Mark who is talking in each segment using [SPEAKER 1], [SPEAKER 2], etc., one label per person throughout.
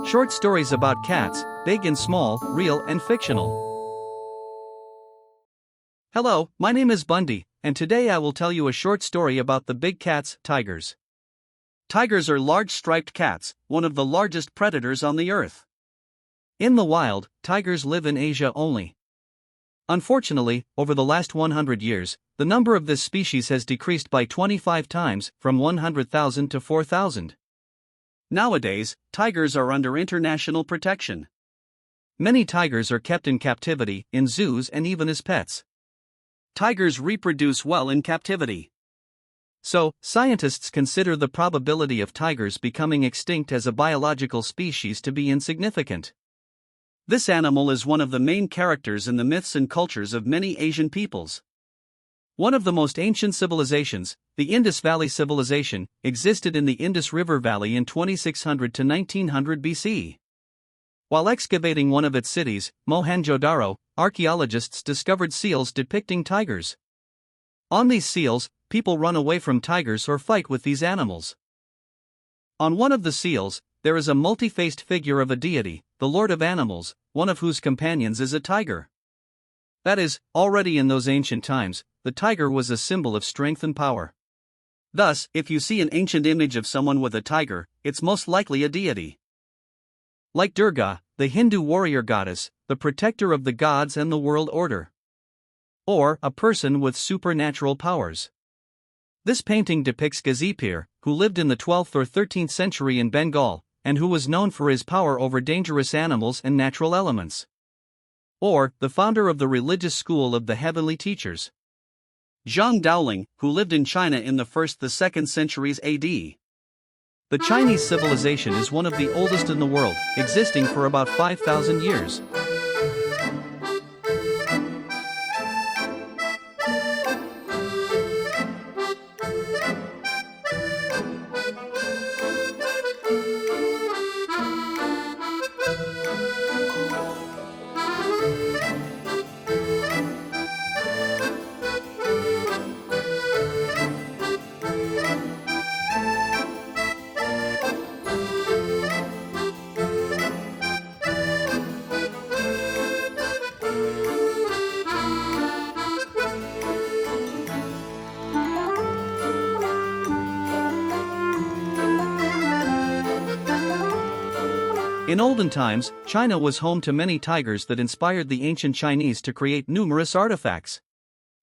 [SPEAKER 1] Short stories about cats, big and small, real and fictional. Hello, my name is Bundeee, and today I will tell you a short story about the big cats, tigers. Tigers are large striped cats, one of the largest predators on the earth. In the wild, tigers live in Asia only. Unfortunately, over the last 100 years, the number of this species has decreased by 25 times, from 100,000 to 4,000. Nowadays, tigers are under international protection. Many tigers are kept in captivity, in zoos and even as pets. Tigers reproduce well in captivity. So, scientists consider the probability of tigers becoming extinct as a biological species to be insignificant. This animal is one of the main characters in the myths and cultures of many Asian peoples. One of the most ancient civilizations, the Indus Valley Civilization, existed in the Indus River Valley in 2600 to 1900 BC. While excavating one of its cities, Mohenjo-daro, archaeologists discovered seals depicting tigers. On these seals, people run away from tigers or fight with these animals. On one of the seals, there is a multi-faced figure of a deity, the Lord of Animals, one of whose companions is a tiger. That is, already in those ancient times, the tiger was a symbol of strength and power. Thus, if you see an ancient image of someone with a tiger, it's most likely a deity. Like Durga, the Hindu warrior goddess, the protector of the gods and the world order. Or, a person with supernatural powers. This painting depicts Gazipir, who lived in the 12th or 13th century in Bengal, and who was known for his power over dangerous animals and natural elements. Or, the founder of the religious school of the heavenly teachers. Zhang Daoling, who lived in China in the 1st to 2nd centuries AD. The Chinese civilization is one of the oldest in the world, existing for about 5,000 years. In olden times, China was home to many tigers that inspired the ancient Chinese to create numerous artifacts.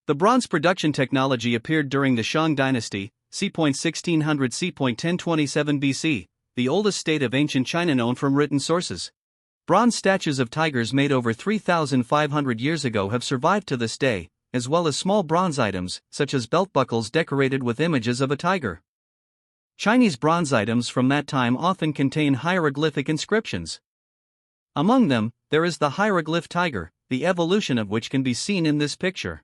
[SPEAKER 1] The bronze production technology appeared during the Shang dynasty, c. 1600 c. 1027 BC, the oldest state of ancient China known from written sources. Bronze statues of tigers made over 3,500 years ago have survived to this day, as well as small bronze items, such as belt buckles decorated with images of a tiger. Chinese bronze items from that time often contain hieroglyphic inscriptions. Among them, there is the hieroglyph tiger, the evolution of which can be seen in this picture.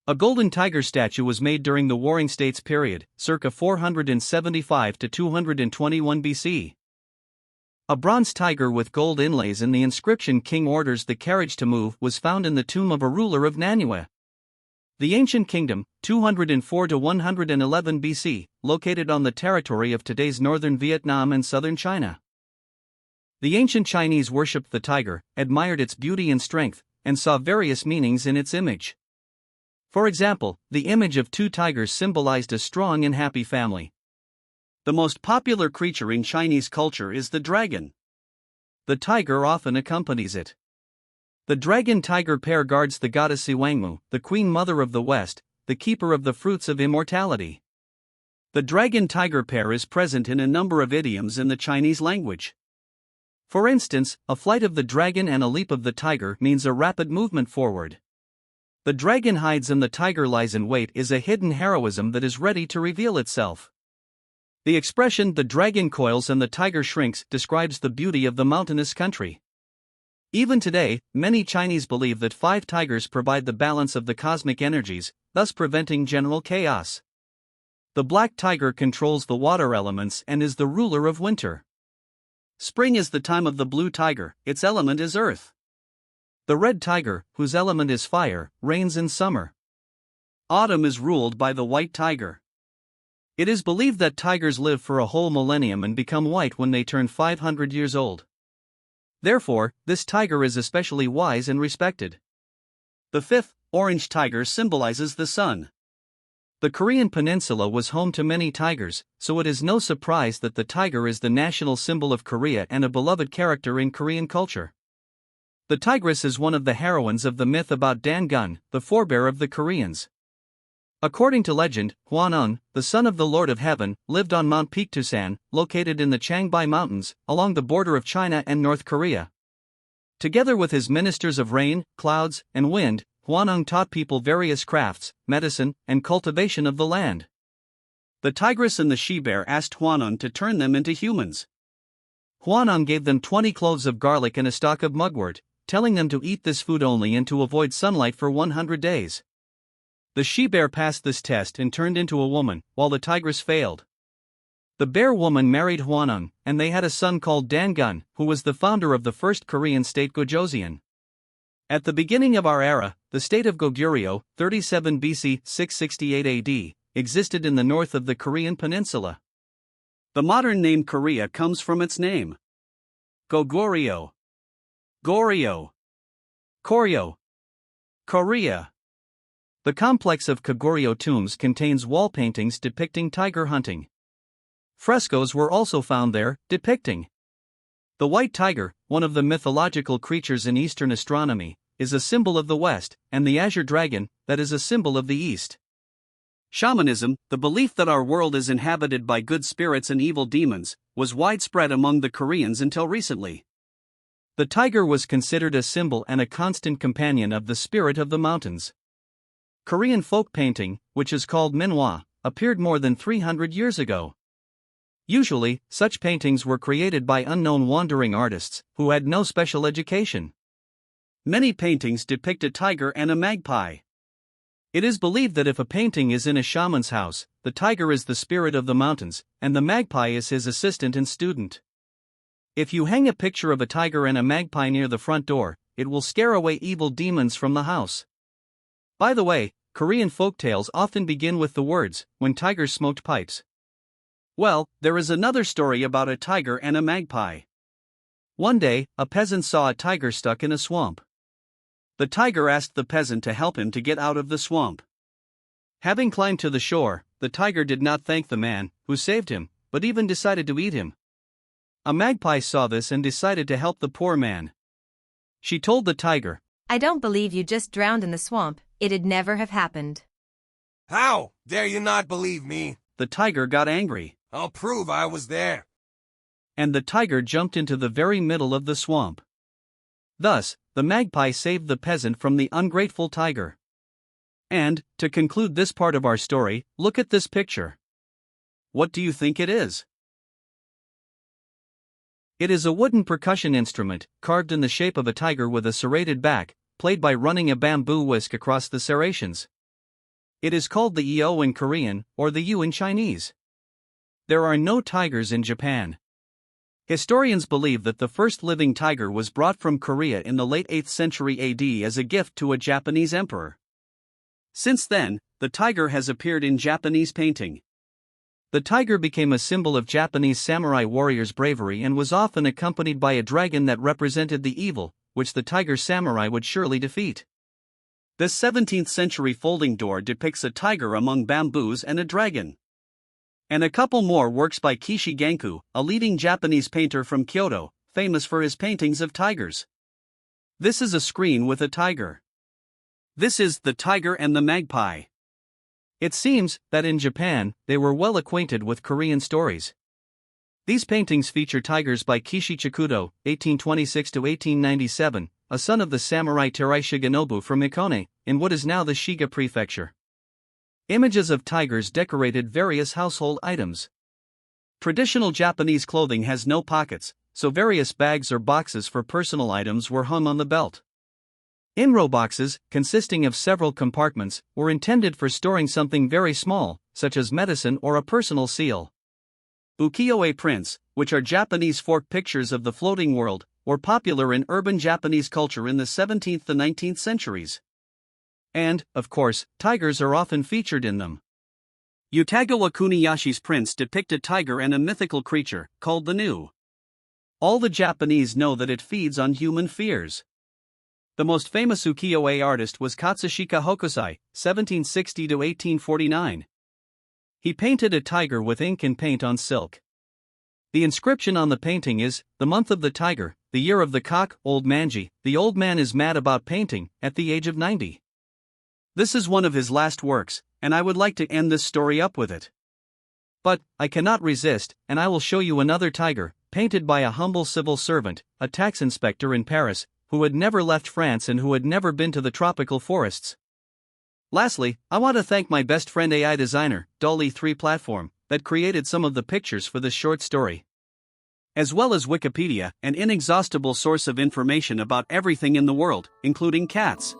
[SPEAKER 1] A golden tiger statue was made during the Warring States period, circa 475 to 221 BC. A bronze tiger with gold inlays and the inscription "King orders the carriage to move" was found in the tomb of a ruler of Minhwa. The ancient kingdom, 204 to 111 BC, located on the territory of today's northern Vietnam and southern China. The ancient Chinese worshipped the tiger, admired its beauty and strength, and saw various meanings in its image. For example, the image of two tigers symbolized a strong and happy family. The most popular creature in Chinese culture is the dragon. The tiger often accompanies it. The dragon-tiger pair guards the goddess Wangmu, the queen mother of the West, the keeper of the fruits of immortality. The dragon-tiger pair is present in a number of idioms in the Chinese language. For instance, a flight of the dragon and a leap of the tiger means a rapid movement forward. The dragon hides and the tiger lies in wait is a hidden heroism that is ready to reveal itself. The expression "the dragon coils and the tiger shrinks" describes the beauty of the mountainous country. Even today, many Chinese believe that 5 tigers provide the balance of the cosmic energies, thus preventing general chaos. The black tiger controls the water elements and is the ruler of winter. Spring is the time of the blue tiger, its element is earth. The red tiger, whose element is fire, reigns in summer. Autumn is ruled by the white tiger. It is believed that tigers live for a whole millennium and become white when they turn 500 years old. Therefore, this tiger is especially wise and respected. The fifth, orange tiger, symbolizes the sun. The Korean peninsula was home to many tigers, so it is no surprise that the tiger is the national symbol of Korea and a beloved character in Korean culture. The tigress is one of the heroines of the myth about Dangun, the forebear of the Koreans. According to legend, Hwanung, the son of the Lord of Heaven, lived on Mount Piktusan, located in the Changbai Mountains, along the border of China and North Korea. Together with his ministers of rain, clouds, and wind, Hwanung taught people various crafts, medicine, and cultivation of the land. The tigress and the she-bear asked Hwanung to turn them into humans. Hwanung gave them 20 cloves of garlic and a stalk of mugwort, telling them to eat this food only and to avoid sunlight for 100 days. The she-bear passed this test and turned into a woman, while the tigress failed. The bear woman married Hwanung, and they had a son called Dangun, who was the founder of the first Korean state Gojoseon. At the beginning of our era, the state of Koguryo, 37 BC, 668 AD, existed in the north of the Korean peninsula. The modern name Korea comes from its name. Koguryo, Goryeo, Koryo, Korea. The complex of Koguryo tombs contains wall paintings depicting tiger hunting. Frescoes were also found there, depicting the white tiger, one of the mythological creatures in Eastern astronomy, is a symbol of the West, and the azure dragon, that is a symbol of the East. Shamanism, the belief that our world is inhabited by good spirits and evil demons, was widespread among the Koreans until recently. The tiger was considered a symbol and a constant companion of the spirit of the mountains. Korean folk painting, which is called Minhwa, appeared more than 300 years ago. Usually, such paintings were created by unknown wandering artists, who had no special education. Many paintings depict a tiger and a magpie. It is believed that if a painting is in a shaman's house, the tiger is the spirit of the mountains, and the magpie is his assistant and student. If you hang a picture of a tiger and a magpie near the front door, it will scare away evil demons from the house. By the way, Korean folktales often begin with the words, "when tigers smoked pipes." Well, there is another story about a tiger and a magpie. One day, a peasant saw a tiger stuck in a swamp. The tiger asked the peasant to help him to get out of the swamp. Having climbed to the shore, the tiger did not thank the man who saved him, but even decided to eat him. A magpie saw this and decided to help the poor man. She told the tiger,
[SPEAKER 2] "I don't believe you just drowned in the swamp, it'd never have happened."
[SPEAKER 3] How dare you not believe me?
[SPEAKER 1] The tiger got angry.
[SPEAKER 3] I'll prove I was there.
[SPEAKER 1] And the tiger jumped into the very middle of the swamp. Thus, the magpie saved the peasant from the ungrateful tiger. And, to conclude this part of our story, look at this picture. What do you think it is? It is a wooden percussion instrument, carved in the shape of a tiger with a serrated back, played by running a bamboo whisk across the serrations. It is called the eo in Korean, or the yu in Chinese. There are no tigers in Japan. Historians believe that the first living tiger was brought from Korea in the late 8th century AD as a gift to a Japanese emperor. Since then, the tiger has appeared in Japanese painting. The tiger became a symbol of Japanese samurai warriors' bravery and was often accompanied by a dragon that represented the evil, which the tiger samurai would surely defeat. This 17th century folding door depicts a tiger among bamboos and a dragon. And a couple more works by Kishi Ganku, a leading Japanese painter from Kyoto, famous for his paintings of tigers. This is a screen with a tiger. This is The Tiger and the Magpie. It seems that in Japan, they were well acquainted with Korean stories. These paintings feature tigers by Kishi Chikudo, 1826–1897, a son of the samurai Terai Shigenobu from Ikone, in what is now the Shiga prefecture. Images of tigers decorated various household items. Traditional Japanese clothing has no pockets, so various bags or boxes for personal items were hung on the belt. Inro boxes, consisting of several compartments, were intended for storing something very small, such as medicine or a personal seal. Ukiyo-e prints, which are Japanese fork pictures of the floating world, were popular in urban Japanese culture in the 17th to 19th centuries. And, of course, tigers are often featured in them. Utagawa Kuniyashi's prints depict a tiger and a mythical creature, called the New. All the Japanese know that it feeds on human fears. The most famous ukiyo-e artist was Katsushika Hokusai, 1760 to 1849. He painted a tiger with ink and paint on silk. The inscription on the painting is, "The month of the tiger, the year of the cock, old manji, the old man is mad about painting, at the age of 90. This is one of his last works, and I would like to end this story up with it. But, I cannot resist, and I will show you another tiger, painted by a humble civil servant, a tax inspector in Paris, who had never left France and who had never been to the tropical forests." Lastly, I want to thank my best friend AI designer, DALL-E 3 platform, that created some of the pictures for this short story. As well as Wikipedia, an inexhaustible source of information about everything in the world, including cats.